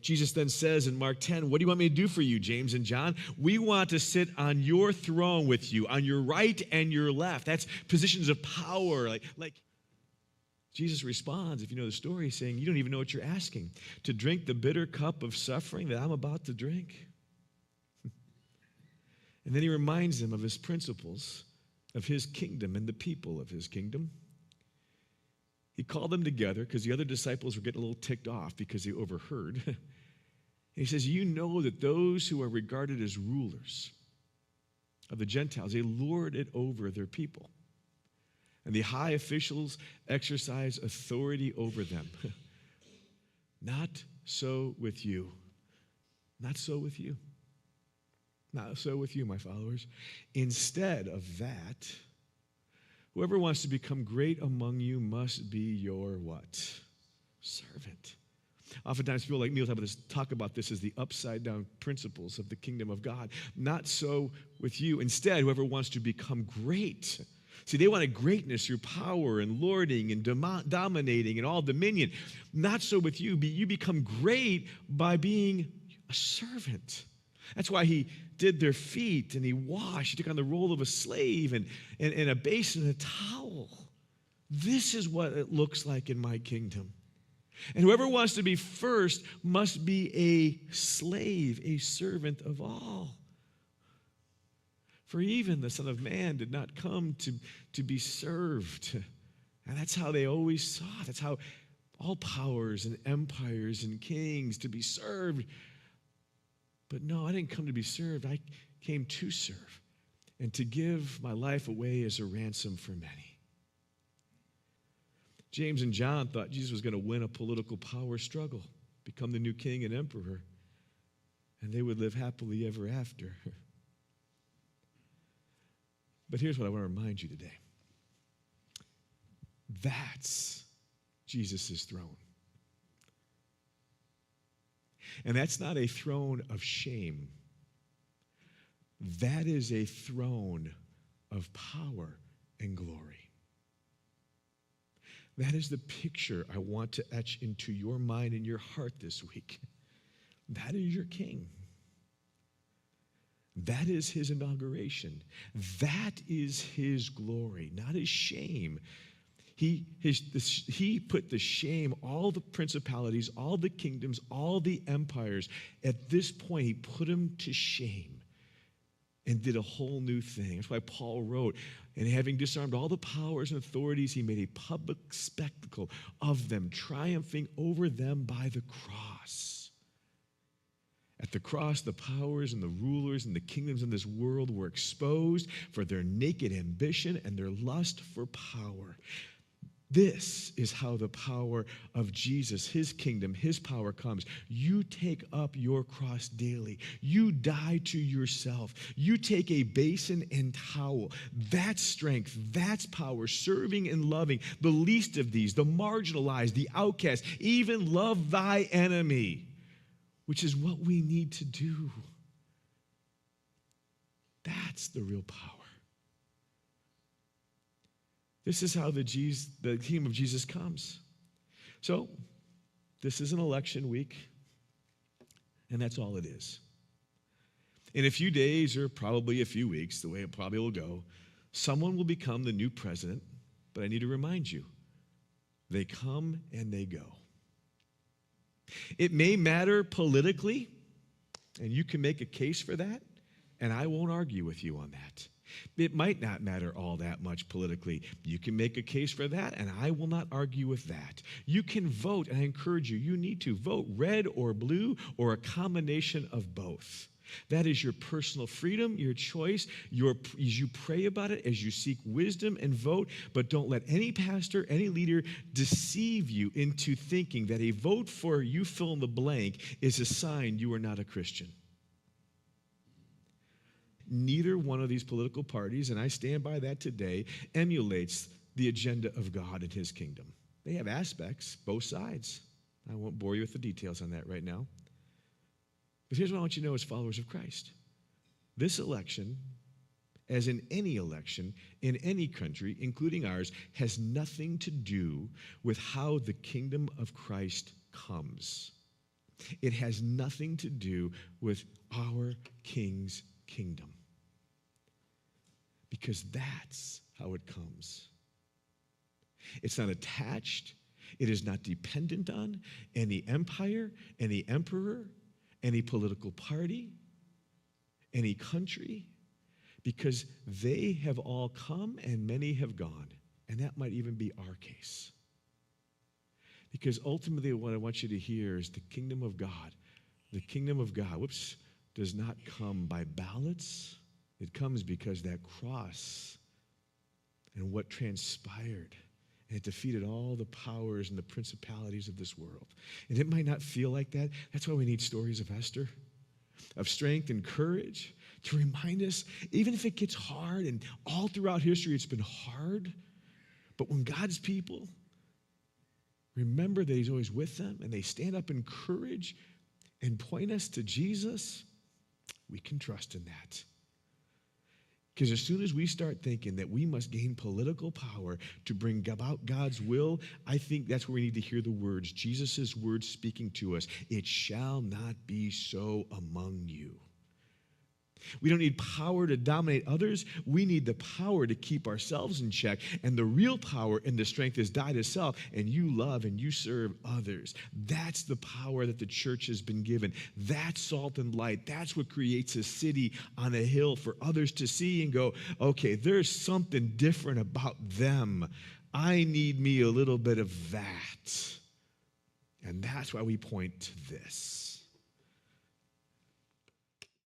Jesus then says in Mark 10, what do you want me to do for you, James and John? We want to sit on your throne with you, on your right and your left. That's positions of power. Like Jesus responds, if you know the story, saying, you don't even know what you're asking. To drink the bitter cup of suffering that I'm about to drink? And then he reminds them of his principles, of his kingdom and the people of his kingdom. He called them together because the other disciples were getting a little ticked off because they overheard. And he says, you know that those who are regarded as rulers of the Gentiles, they lord it over their people. And the high officials exercise authority over them. Not so with you. Not so with you. Not so with you, my followers. Instead of that, whoever wants to become great among you must be your what? Servant. Oftentimes people like me will talk about this as the upside down principles of the kingdom of God. Not so with you. Instead, whoever wants to become great. See, they wanted greatness through power and lording and dominating and all dominion. Not so with you. You become great by being a servant. That's why he did their feet and he washed. He took on the role of a slave and a basin and a towel. This is what it looks like in my kingdom. And whoever wants to be first must be a slave, a servant of all. For even the Son of Man did not come to be served. And that's how they always saw it. That's how all powers and empires and kings to be served. But no, I didn't come to be served. I came to serve and to give my life away as a ransom for many. James and John thought Jesus was going to win a political power struggle, become the new king and emperor, and they would live happily ever after. But here's what I want to remind you today. That's Jesus' throne. And that's not a throne of shame. That is a throne of power and glory. That is the picture I want to etch into your mind and your heart this week. That is your king. That is his inauguration. That is his glory, not his shame. He put to shame all the principalities, all the kingdoms, all the empires. At this point, he put them to shame and did a whole new thing. That's why Paul wrote, and having disarmed all the powers and authorities, he made a public spectacle of them, triumphing over them by the cross. At the cross, the powers and the rulers and the kingdoms in this world were exposed for their naked ambition and their lust for power. This is how the power of Jesus, his kingdom, his power comes. You take up your cross daily. You die to yourself. You take a basin and towel. That's strength. That's power. Serving and loving the least of these, the marginalized, the outcast. Even love thy enemy, which is what we need to do. That's the real power. This is how the kingdom of Jesus comes. So, this is an election week, and that's all it is. In a few days, or probably a few weeks, the way it probably will go, someone will become the new president, but I need to remind you, they come and they go. It may matter politically, and you can make a case for that, and I won't argue with you on that. It might not matter all that much politically. You can make a case for that, and I will not argue with that. You can vote, and I encourage you, you need to vote red or blue or a combination of both. That is your personal freedom, your choice, as you pray about it, as you seek wisdom and vote, but don't let any pastor, any leader deceive you into thinking that a vote for you fill in the blank is a sign you are not a Christian. Neither one of these political parties, and I stand by that today, emulates the agenda of God and his kingdom. They have aspects, both sides. I won't bore you with the details on that right now. But here's what I want you to know as followers of Christ. This election, as in any election in any country, including ours, has nothing to do with how the kingdom of Christ comes. It has nothing to do with our King's kingdom. Because that's how it comes. It's not attached. It is not dependent on any empire, any emperor, any political party, any country, because they have all come and many have gone. And that might even be our case. Because ultimately what I want you to hear is the kingdom of God, does not come by ballots. It comes because that cross and what transpired, and it defeated all the powers and the principalities of this world. And it might not feel like that. That's why we need stories of Esther, of strength and courage, to remind us, even if it gets hard, and all throughout history it's been hard, but when God's people remember that he's always with them and they stand up in courage and point us to Jesus, we can trust in that. Because as soon as we start thinking that we must gain political power to bring about God's will, I think that's where we need to hear the words, Jesus' words speaking to us. It shall not be so among you. We don't need power to dominate others. We need the power to keep ourselves in check. And the real power and the strength is die to self, and you love and you serve others. That's the power that the church has been given. That's salt and light. That's what creates a city on a hill for others to see and go, okay, there's something different about them. I need me a little bit of that. And that's why we point to this.